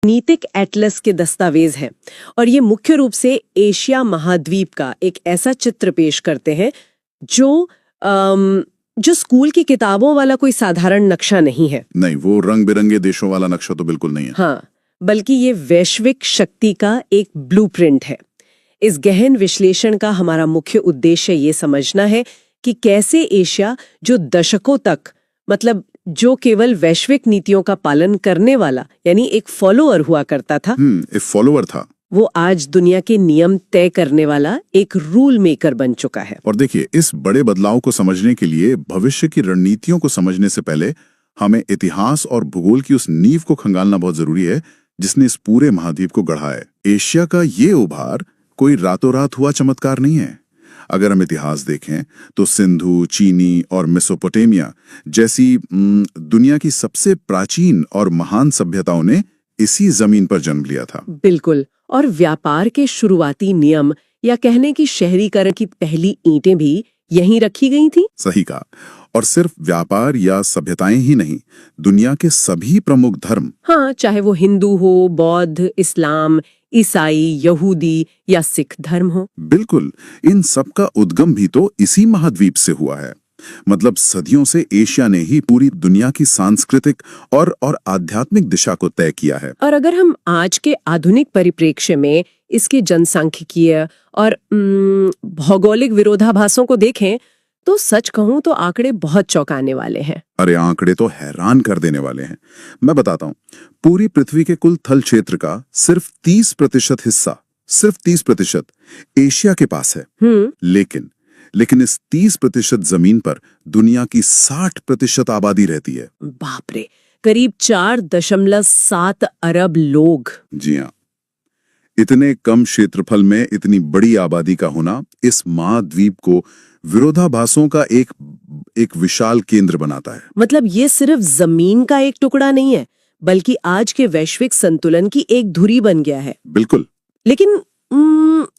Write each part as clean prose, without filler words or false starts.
नीतिक एटलस के दस्तावेज हैं और ये मुख्य रूप से एशिया महाद्वीप का एक ऐसा चित्र पेश करते हैं जो स्कूल की किताबों वाला कोई साधारण नक्शा नहीं है। नहीं, वो रंग बिरंगे देशों वाला नक्शा तो बिल्कुल नहीं है। हाँ, बल्कि ये वैश्विक शक्ति का एक ब्लूप्रिंट है। इस गहन विश्लेषण का हमारा मुख्य उद्देश्य ये समझना है कि कैसे एशिया, जो दशकों तक जो केवल वैश्विक नीतियों का पालन करने वाला यानी एक फॉलोअर हुआ करता था, एक फॉलोअर था, वो आज दुनिया के नियम तय करने वाला एक रूल मेकर बन चुका है। और देखिए, इस बड़े बदलाव को समझने के लिए भविष्य की रणनीतियों को समझने से पहले हमें इतिहास और भूगोल की उस नींव को खंगालना बहुत जरूरी है जिसने इस पूरे महाद्वीप को गढ़ा है। एशिया का ये उभार कोई रातों रात हुआ चमत्कार नहीं है। अगर हम इतिहास देखें तो सिंधु, चीनी और मेसोपोटामिया जैसी दुनिया की सबसे प्राचीन और महान सभ्यताओं ने इसी जमीन पर जन्म लिया था। बिल्कुल, और व्यापार के शुरुआती नियम या कहने की शहरीकरण की पहली ईंटें भी यहीं रखी गई थी। सही कहा। और सिर्फ व्यापार या सभ्यताएं ही नहीं, दुनिया के सभी प्रमुख धर्म, हाँ, चाहे वो हिंदू हो, बौद्ध, इस्लाम, ईसाई, यहूदी या सिख धर्म हो, बिल्कुल, इन सब का उद्गम भी तो इसी महाद्वीप से हुआ है। मतलब सदियों से एशिया ने ही पूरी दुनिया की सांस्कृतिक और आध्यात्मिक दिशा को तय किया है। और अगर हम आज के आधुनिक परिप्रेक्ष्य में इसके जनसांख्यिकीय और भौगोलिक विरोधाभासों को देखें तो सच कहूं तो आंकड़े बहुत चौंकाने वाले हैं। अरे, आंकड़े तो हैरान कर देने वाले हैं। मैं बताता हूँ, पूरी पृथ्वी के कुल थल क्षेत्र का सिर्फ 30% हिस्सा, सिर्फ 30% एशिया के पास है। लेकिन इस 30% जमीन पर दुनिया की 60% आबादी रहती है। बाप रे, करीब 4.7 अरब लोग। जी हाँ, इतने कम क्षेत्रफल में इतनी बड़ी आबादी का होना इस महाद्वीप को विरोधाभासों का एक विशाल केंद्र बनाता है। मतलब ये सिर्फ जमीन का एक टुकड़ा नहीं है, बल्कि आज के वैश्विक संतुलन की एक धुरी बन गया है। बिल्कुल। लेकिन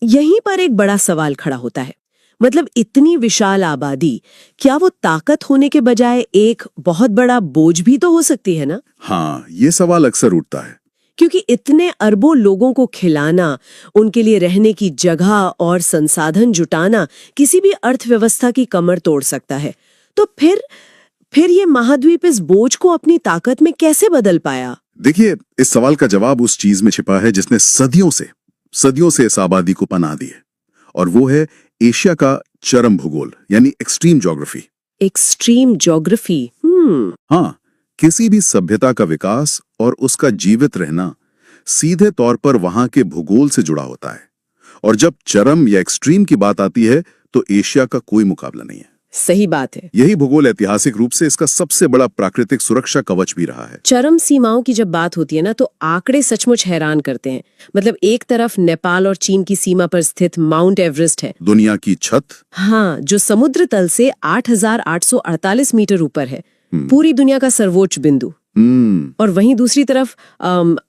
यहीं पर एक बड़ा सवाल खड़ा होता है। मतलब इतनी विशाल आबादी, क्या वो ताकत होने के बजाय एक बहुत बड़ा बोझ भी तो हो सकती है ना? हाँ, ये सवाल अक्सर उठता है। क्योंकि इतने अरबों लोगों को खिलाना, उनके लिए रहने की जगह और संसाधन जुटाना किसी भी अर्थव्यवस्था की कमर तोड़ सकता है। तो फिर ये महाद्वीप इस बोझ को अपनी ताकत में कैसे बदल पाया? देखिए, इस सवाल का जवाब उस चीज में छिपा है जिसने सदियों से इस आबादी को पनाह दी है, और वो है एशिया का चरम भूगोल यानी एक्सट्रीम ज्योग्राफी। Extreme geography. हाँ, किसी भी सभ्यता का विकास और उसका जीवित रहना सीधे तौर पर वहां के भूगोल से जुड़ा होता है। और जब चरम या एक्सट्रीम की बात आती है तो एशिया का कोई मुकाबला नहीं है। सही बात है। यही भूगोल ऐतिहासिक रूप से इसका सबसे बड़ा प्राकृतिक सुरक्षा कवच भी रहा है। चरम सीमाओं की जब बात होती है ना, तो आंकड़े सचमुच हैरान करते हैं। मतलब एक तरफ नेपाल और चीन की सीमा पर स्थित माउंट एवरेस्ट है, दुनिया की छत। हाँ, जो समुद्र तल से 8,848 मीटर ऊपर है, पूरी दुनिया का सर्वोच्च बिंदु। और वहीं दूसरी तरफ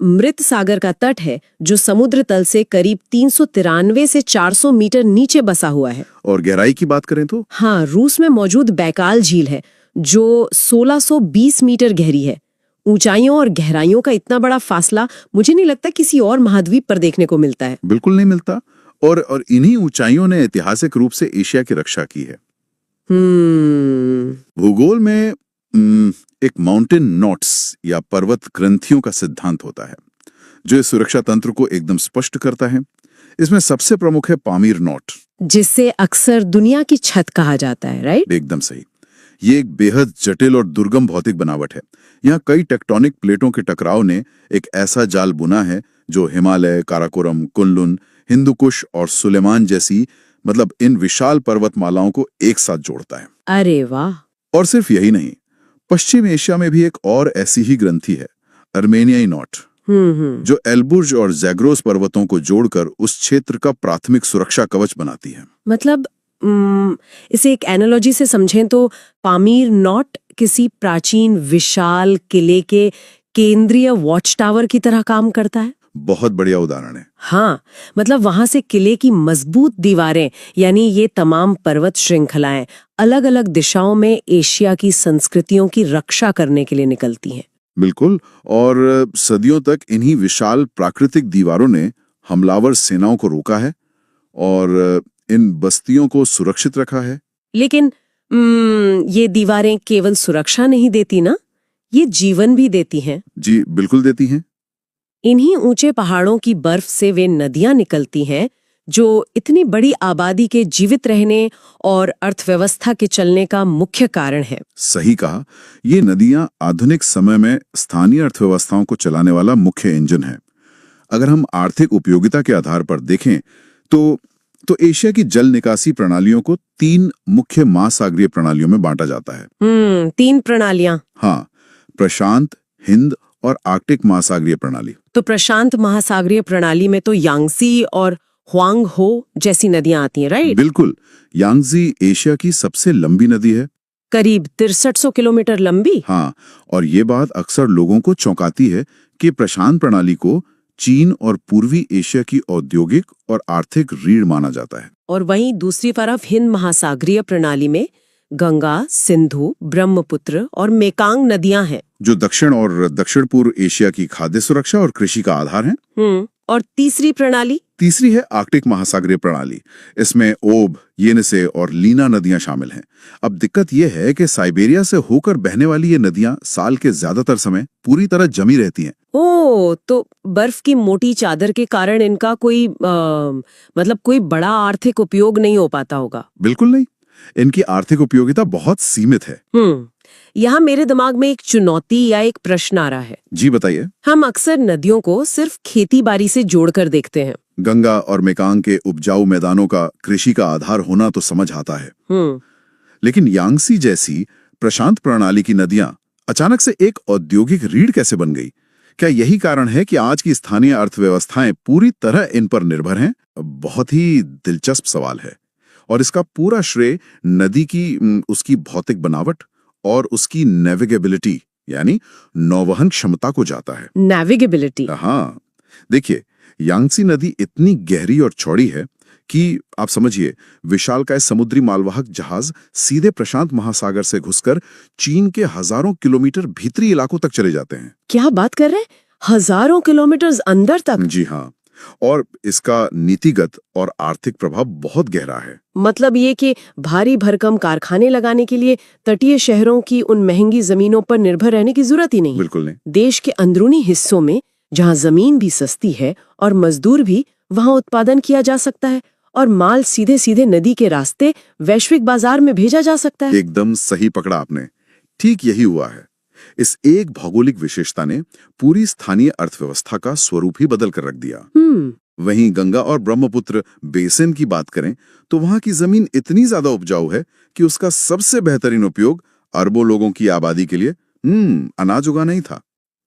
मृत सागर का तट है, जो समुद्र तल से करीब 393 से 400 मीटर नीचे बसा हुआ है। और गहराई की बात करें तो हाँ, रूस में मौजूद बैकाल झील है, जो 1620 मीटर गहरी है। ऊंचाइयों और गहराइयों का इतना बड़ा फासला मुझे नहीं लगता किसी और महाद्वीप पर देखने को मिलता है। बिल्कुल नहीं मिलता। और इन्हीं ऊंचाइयों ने ऐतिहासिक रूप से एशिया की रक्षा की है। भूगोल में एक माउंटेन नॉट्स या पर्वत ग्रंथियों का सिद्धांत होता है जो इस सुरक्षा तंत्र को एकदम स्पष्ट करता है। इसमें सबसे प्रमुख है पामीर नॉट, जिसे अक्सर दुनिया की छत कहा जाता है, राइट? एकदम सही। ये एक बेहद जटिल और दुर्गम भौतिक बनावट है। यहाँ कई टेक्टोनिक प्लेटों के टकराव ने एक ऐसा जाल बुना है जो हिमालय, काराकोरम, कुनलुन, हिंदुकुश और सुलेमान जैसी इन विशाल पर्वतमालाओं को एक साथ जोड़ता है। अरे वाह! और सिर्फ यही नहीं, पश्चिम एशिया में भी एक और ऐसी ही ग्रंथि है, अर्मेनियाई नॉट, जो एल्बुर्ज और जैग्रोस पर्वतों को जोड़कर उस क्षेत्र का प्राथमिक सुरक्षा कवच बनाती है। मतलब इसे एक एनालॉजी से समझें तो पामीर नॉट किसी प्राचीन विशाल किले के केंद्रीय वॉच टावर की तरह काम करता है। बहुत बढ़िया उदाहरण है। हाँ, मतलब वहां से किले की मजबूत दीवारें यानी ये तमाम पर्वत श्रृंखलाएं अलग अलग दिशाओं में एशिया की संस्कृतियों की रक्षा करने के लिए निकलती हैं। बिल्कुल। और सदियों तक इन्हीं विशाल प्राकृतिक दीवारों ने हमलावर सेनाओं को रोका है और इन बस्तियों को सुरक्षित रखा है। लेकिन ये दीवारें केवल सुरक्षा नहीं देती ना, ये जीवन भी देती हैं। जी बिल्कुल देती हैं। इन्हीं ऊंचे पहाड़ों की बर्फ से वे नदियां निकलती हैं जो इतनी बड़ी आबादी के जीवित रहने और अर्थव्यवस्था के चलने का मुख्य कारण है। सही कहा, ये नदियां आधुनिक समय में स्थानीय अर्थव्यवस्थाओं को चलाने वाला मुख्य इंजन है। अगर हम आर्थिक उपयोगिता के आधार पर देखें तो एशिया की जल निकासी प्रणालियों को 3 मुख्य महासागरीय प्रणालियों में बांटा जाता है। 3 प्रणालियां। हाँ, प्रशांत, हिंद और आर्कटिक महासागरीय प्रणाली। तो प्रशांत महासागरीय प्रणाली में तो यांगसी और ह्वांग हो जैसी नदियां आती हैं, राइट? बिल्कुल। यांगजी एशिया की सबसे लंबी नदी है, करीब 6300 किलोमीटर लंबी। हाँ, और ये बात अक्सर लोगों को चौंकाती है कि प्रशांत प्रणाली को चीन और पूर्वी एशिया की औद्योगिक और आर्थिक रीढ़ माना जाता है। और वहीं दूसरी तरफ हिंद महासागरीय प्रणाली में गंगा, सिंधु, ब्रह्मपुत्र और मेकांग नदियां हैं, जो दक्षिण और दक्षिण पूर्व एशिया की खाद्य सुरक्षा और कृषि का आधार हैं। और तीसरी है आर्कटिक महासागरीय प्रणाली। इसमें ओब, येनिसे और लीना नदियां शामिल हैं। अब दिक्कत यह है कि साइबेरिया से होकर बहने वाली ये नदियां साल के ज्यादातर समय पूरी तरह जमी रहती हैं। तो बर्फ की मोटी चादर के कारण इनका कोई मतलब कोई बड़ा आर्थिक उपयोग नहीं हो पाता होगा। बिल्कुल नहीं, इनकी आर्थिक उपयोगिता बहुत सीमित है। यहाँ मेरे दिमाग में एक चुनौती या एक प्रश्न आ रहा है। जी बताइए। हम अक्सर नदियों को सिर्फ खेती बाड़ी से जोड़कर देखते हैं। गंगा और मेकांग के उपजाऊ मैदानों का कृषि का आधार होना तो समझ आता है, लेकिन यांगसी जैसी प्रशांत प्रणाली की नदियां अचानक से एक औद्योगिक रीढ़ कैसे बन गई? क्या यही कारण है कि आज की स्थानीय अर्थव्यवस्थाएं पूरी तरह इन पर निर्भर हैं? बहुत ही दिलचस्प सवाल है, और इसका पूरा श्रेय नदी की उसकी भौतिक बनावट और उसकी नेविगेबिलिटी यानी नौवहन क्षमता को जाता है। नेविगेबिलिटी? हाँ, देखिए, यांगसी नदी इतनी गहरी और चौड़ी है कि आप समझिए विशालकाय समुद्री मालवाहक जहाज सीधे प्रशांत महासागर से घुसकर चीन के हजारों किलोमीटर भीतरी इलाकों तक चले जाते हैं। क्या बात कर रहे हैं? हजारों किलोमीटर अंदर तक? जी हाँ, और इसका नीतिगत और आर्थिक प्रभाव बहुत गहरा है। मतलब ये कि भारी भरकम कारखाने लगाने के लिए तटीय शहरों की उन महंगी जमीनों पर निर्भर रहने की जरूरत ही नहीं। बिल्कुल नहीं। देश के अंदरूनी हिस्सों में जहाँ जमीन भी सस्ती है और मजदूर भी, वहाँ उत्पादन किया जा सकता है और माल सीधे सीधे नदी के रास्ते वैश्विक बाजार में भेजा जा सकता है। एकदम सही पकड़ा आपने, ठीक यही हुआ है। इस एक भौगोलिक विशेषता ने पूरी स्थानीय अर्थव्यवस्था का स्वरूप ही बदल कर रख दिया। वहीं गंगा और ब्रह्मपुत्र बेसिन की बात करें तो वहां की जमीन इतनी ज्यादा उपजाऊ है कि उसका सबसे बेहतरीन उपयोग अरबों लोगों की आबादी के लिए अनाज उगाना ही था।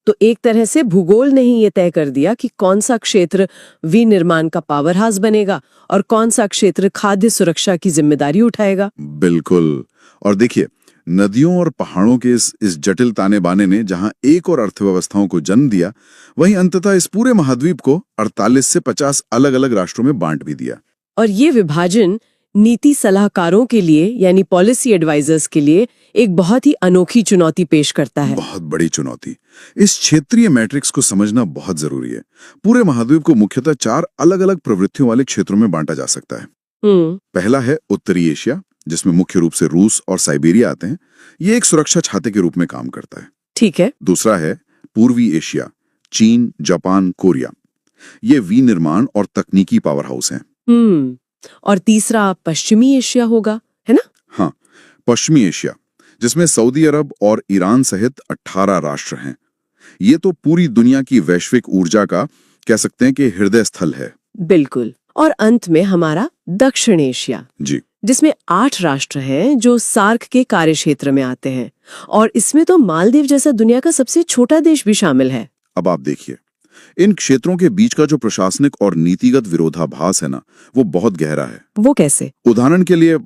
तो एक तरह से भूगोल ने ही ये तय कर दिया कि कौन सा क्षेत्र विनिर्माण का पावर हाउस बनेगा और कौन सा क्षेत्र खाद्य सुरक्षा की जिम्मेदारी उठाएगा। बिल्कुल। और देखिए, नदियों और पहाड़ों के इस जटिल ताने बाने ने जहां एक और अर्थव्यवस्थाओं को जन्म दिया, वहीं अंततः इस पूरे महाद्वीप को 48 से 50 अलग अलग राष्ट्रों में बांट भी दिया। और ये विभाजन नीति सलाहकारों के लिए यानी पॉलिसी एडवाइजर्स के लिए एक बहुत ही अनोखी चुनौती पेश करता है। बहुत बड़ी चुनौती। इस क्षेत्रीय मैट्रिक्स को समझना बहुत जरूरी है। पूरे महाद्वीप को मुख्यतः 4 अलग अलग प्रवृत्तियों वाले क्षेत्रों में बांटा जा सकता है। पहला है उत्तरी एशिया, जिसमें मुख्य रूप से रूस और साइबेरिया आते हैं। ये एक सुरक्षा छाते के रूप में काम करता है। ठीक है। दूसरा है पूर्वी एशिया, चीन, जापान, कोरिया। ये विनिर्माण और तकनीकी पावर हाउस हैं। और तीसरा पश्चिमी एशिया होगा, है ना? हाँ, पश्चिमी एशिया, जिसमें सऊदी अरब और ईरान सहित 18 राष्ट्र हैं। ये तो पूरी दुनिया की वैश्विक ऊर्जा का कह सकते हैं कि हृदय स्थल है। बिल्कुल। और अंत में हमारा दक्षिण एशिया, जी, जिसमें 8 राष्ट्र हैं जो सार्क के कार्यक्षेत्र में आते हैं, और इसमें तो मालदीव जैसा दुनिया का सबसे छोटा देश भी शामिल है। अब आप देखिए, इन क्षेत्रों के बीच का जो प्रशासनिक और नीतिगत विरोधाभास है ना, वो बहुत गहरा है। वो कैसे? उदाहरण के लिए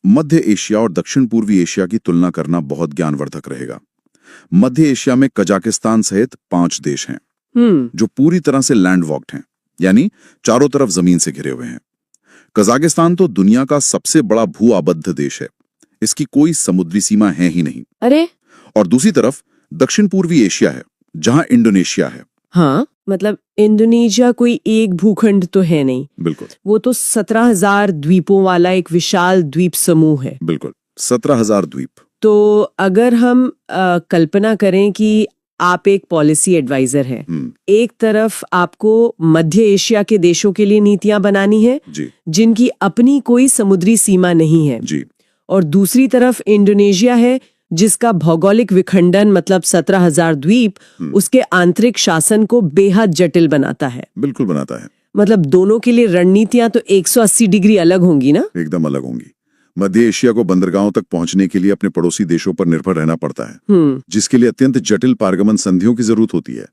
मध्य एशिया और दक्षिण पूर्वी एशिया की तुलना करना बहुत ज्ञानवर्धक रहेगा। मध्य एशिया में कजाकिस्तान सहित 5 देश हैं जो पूरी तरह से लैंडवॉक्ड हैं, यानी चारों तरफ जमीन से घिरे हुए हैं। कजाकिस्तान तो दुनिया का सबसे बड़ा भू आबद्ध देश है, इसकी कोई समुद्री सीमा है ही नहीं। अरे! और दूसरी तरफ दक्षिण पूर्वी एशिया है, जहां इंडोनेशिया है। हाँ, मतलब इंडोनेशिया कोई एक भूखंड तो है नहीं, बिल्कुल वो तो 17,000 द्वीपों वाला एक विशाल द्वीप समूह है। बिल्कुल 17,000 द्वीप। तो अगर हम कल्पना करें कि आप एक पॉलिसी एडवाइजर हैं, एक तरफ आपको मध्य एशिया के देशों के लिए नीतियां बनानी है जी जिनकी अपनी कोई समुद्री सीमा नहीं है, जी और दूसरी तरफ इंडोनेशिया है जिसका भौगोलिक विखंडन मतलब 17,000 द्वीप उसके आंतरिक शासन को बेहद जटिल बनाता है। बिल्कुल बनाता है। मतलब दोनों के लिए रणनीतियां तो 180 डिग्री अलग होंगी ना? एकदम अलग होंगी। मध्य एशिया को बंदरगाहों तक पहुंचने के लिए अपने पड़ोसी देशों पर निर्भर रहना पड़ता है, जिसके लिए अत्यंत जटिल पारगमन संधियों की जरूरत होती है।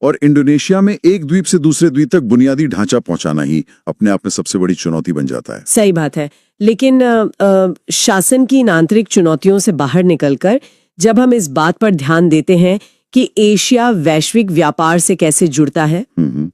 और इंडोनेशिया में एक द्वीप से दूसरे द्वीप तक बुनियादी ढांचा पहुंचाना ही अपने आप में सबसे बड़ी चुनौती बन जाता है। सही बात है, लेकिन शासन की इन आंतरिक चुनौतियों से बाहर निकलकर जब हम इस बात पर ध्यान देते हैं कि एशिया वैश्विक व्यापार से कैसे जुड़ता है,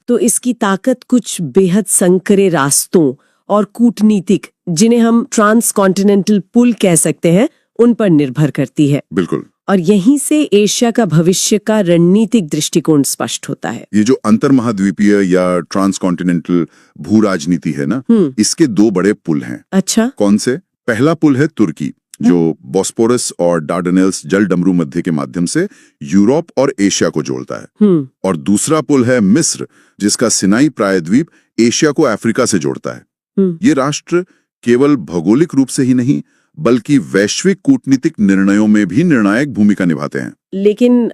तो इसकी ताकत कुछ बेहद संकरे रास्तों और कूटनीतिक, जिन्हें हम ट्रांस कॉन्टिनेंटल पुल कह सकते हैं, उन पर निर्भर करती है। बिल्कुल। और यहीं से एशिया का भविष्य का रणनीतिक दृष्टिकोण स्पष्ट होता है। ये जो अंतर महाद्वीपीय या ट्रांस कॉन्टिनेंटल भू राजनीति है ना, इसके दो बड़े पुल हैं। अच्छा, कौन से? पहला पुल है तुर्की, जो बॉस्पोरस और डार्डनेल्स जल डमरू मध्य के माध्यम से यूरोप और एशिया को जोड़ता है। और दूसरा पुल है मिस्र, जिसका सिनाई प्रायद्वीप एशिया को अफ्रीका से जोड़ता है। ये राष्ट्र केवल भौगोलिक रूप से ही नहीं बल्कि वैश्विक कूटनीतिक निर्णयों में भी निर्णायक भूमिका निभाते हैं। लेकिन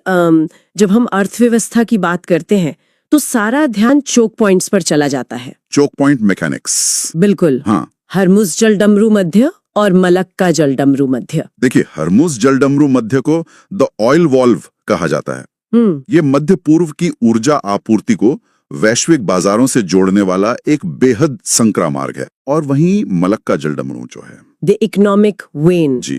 जब हम अर्थव्यवस्था की बात करते हैं तो सारा ध्यान चोक पॉइंट्स पर चला जाता है। Choke point mechanics. बिल्कुल। हाँ, हरमुज जल डमरू मध्य और मलक्का जल डमरू मध्य। देखिए, हरमुज जल डमरू मध्य को द ऑयल वॉल्व कहा जाता है। ये मध्य पूर्व की ऊर्जा आपूर्ति को वैश्विक बाजारों से जोड़ने वाला एक बेहद संकरा मार्ग है। और वहीं मलक्का जल डमरू जो है द इकोनॉमिक वेन, जी,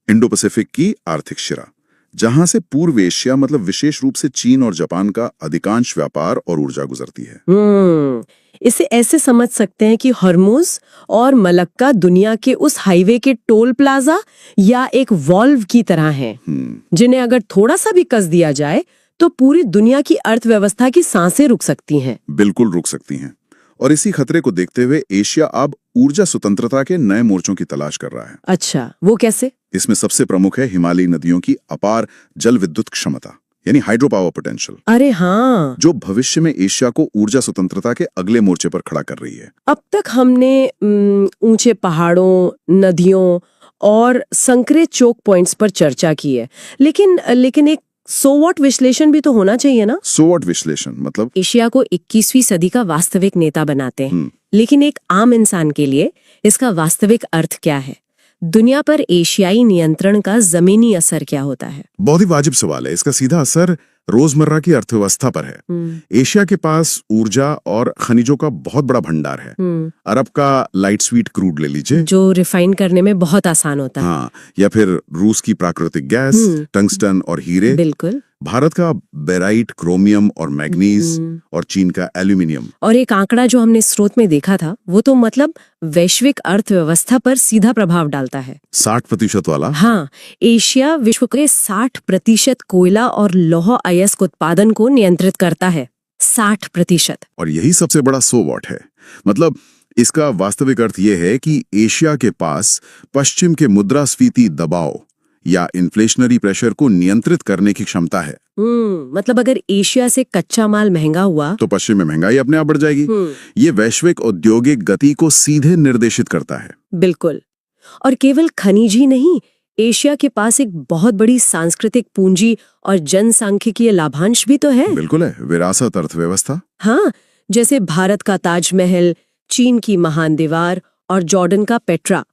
इंडो पैसिफिक की आर्थिक शिरा, जहां से पूर्व एशिया मतलब विशेष रूप से चीन और जापान का अधिकांश व्यापार और ऊर्जा गुजरती है। इसे ऐसे समझ सकते हैं कि हरमुज और मलक्का दुनिया के उस हाईवे के टोल प्लाजा या एक वॉल्व की तरह हैं, जिन्हें अगर थोड़ा सा भी कस दिया जाए तो पूरी दुनिया की अर्थव्यवस्था की सांसें रुक सकती हैं। बिल्कुल रुक सकती हैं। और इसी खतरे को देखते हुए एशिया अब ऊर्जा स्वतंत्रता के नए मोर्चों की तलाश कर रहा है। अच्छा, वो कैसे? इसमें सबसे प्रमुख है हिमालयी नदियों की अपार जल विद्युत क्षमता, यानी हाइड्रो पावर पोटेंशियल। अरे हाँ, जो भविष्य में एशिया को ऊर्जा स्वतंत्रता के अगले मोर्चे पर खड़ा कर रही है। अब तक हमने ऊंचे पहाड़ों, नदियों और संकरे चोक पॉइंट्स पर चर्चा की है, लेकिन एक सो व्हाट विश्लेषण भी तो होना चाहिए ना? सो व्हाट विश्लेषण मतलब? एशिया को 21वीं सदी का वास्तविक नेता बनाते हैं, लेकिन एक आम इंसान के लिए इसका वास्तविक अर्थ क्या है? दुनिया पर एशियाई नियंत्रण का जमीनी असर क्या होता है? बहुत ही वाजिब सवाल है। इसका सीधा असर रोजमर्रा की अर्थव्यवस्था पर है। एशिया के पास ऊर्जा और खनिजों का बहुत बड़ा भंडार है। अरब का लाइट स्वीट क्रूड ले लीजिए, जो रिफाइन करने में बहुत आसान होता है। हाँ, या फिर रूस की प्राकृतिक गैस, टंगस्टन और हीरे। बिल्कुल। भारत का बेराइट, क्रोमियम और मैग्नीज, और चीन का एल्यूमिनियम। और एक आंकड़ा जो हमने स्रोत में देखा था, वो तो मतलब वैश्विक अर्थव्यवस्था पर सीधा प्रभाव डालता है। 60% वाला? हाँ, एशिया विश्व के 60% कोयला और लौह अयस्क उत्पादन को नियंत्रित करता है। 60%। और यही सबसे बड़ा सो व्हाट है। मतलब इसका वास्तविक अर्थ यह है कि एशिया के पास पश्चिम के मुद्रास्फीति दबाव या इन्फ्लेशनरी प्रेशर को नियंत्रित करने की क्षमता है। मतलब अगर एशिया से कच्चा माल महंगा हुआ तो पश्चिम में महंगाई अपने आप बढ़ जाएगी। ये वैश्विक औद्योगिक गति को सीधे निर्देशित करता है। बिल्कुल। और केवल खनिज ही नहीं, एशिया के पास एक बहुत बड़ी सांस्कृतिक पूंजी और जनसांख्यिकीय लाभांश भी तो है। बिल्कुल है, विरासत अर्थव्यवस्था। हाँ, जैसे भारत का ताजमहल, चीन की महान दीवार और जॉर्डन का पेट्रा,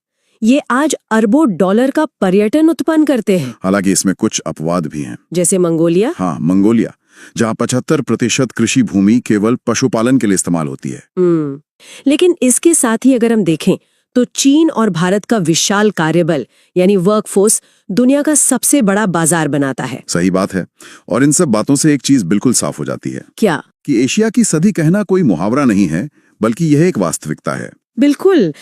ये आज अरबों डॉलर का पर्यटन उत्पन्न करते हैं। हालांकि इसमें कुछ अपवाद भी हैं। जैसे मंगोलिया। हाँ, मंगोलिया, जहाँ 75% कृषि भूमि केवल पशुपालन के लिए इस्तेमाल होती है। लेकिन इसके साथ ही अगर हम देखें तो चीन और भारत का विशाल कार्यबल यानी वर्कफोर्स दुनिया का सबसे बड़ा बाजार बनाता है। सही बात है। और इन सब बातों से एक चीज बिल्कुल साफ हो जाती है। क्या? कि एशिया की सदी कहना कोई मुहावरा नहीं है, बल्कि यह एक वास्तविकता है। बिल्कुल।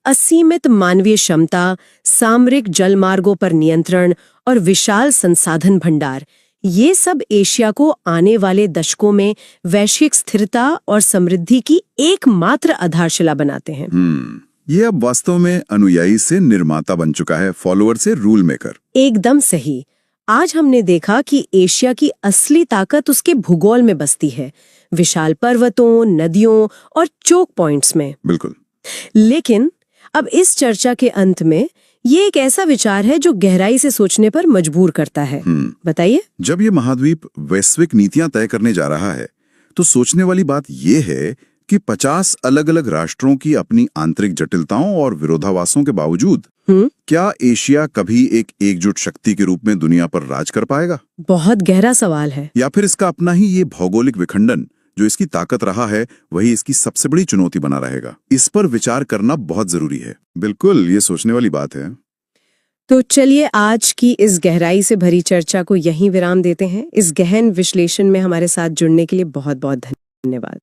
असीमित मानवीय क्षमता, सामरिक जलमार्गों पर नियंत्रण और विशाल संसाधन भंडार, ये सब एशिया को आने वाले दशकों में वैश्विक स्थिरता और समृद्धि की एकमात्र आधारशिला बनाते हैं। ये अब वास्तव में अनुयायी से निर्माता बन चुका है, फॉलोअर से रूल मेकर। एकदम सही। आज हमने देखा कि एशिया की असली ताकत उसके भूगोल में बसती है, विशाल पर्वतों, नदियों और चोक पॉइंट्स में। बिल्कुल। लेकिन अब इस चर्चा के अंत में ये एक ऐसा विचार है जो गहराई से सोचने पर मजबूर करता है। बताइए। जब ये महाद्वीप वैश्विक नीतियां तय करने जा रहा है, तो सोचने वाली बात ये है कि 50 अलग-अलग राष्ट्रों की अपनी आंतरिक जटिलताओं और विरोधाभासों के बावजूद क्या एशिया कभी एक एकजुट शक्ति के रूप में दुनिया पर राज कर पाएगा? बहुत गहरा सवाल है। या फिर इसका अपना ही ये भौगोलिक विखंडन जो इसकी ताकत रहा है, वही इसकी सबसे बड़ी चुनौती बना रहेगा? इस पर विचार करना बहुत जरूरी है। बिल्कुल, ये सोचने वाली बात है। तो चलिए आज की इस गहराई से भरी चर्चा को यहीं विराम देते हैं। इस गहन विश्लेषण में हमारे साथ जुड़ने के लिए बहुत बहुत धन्यवाद।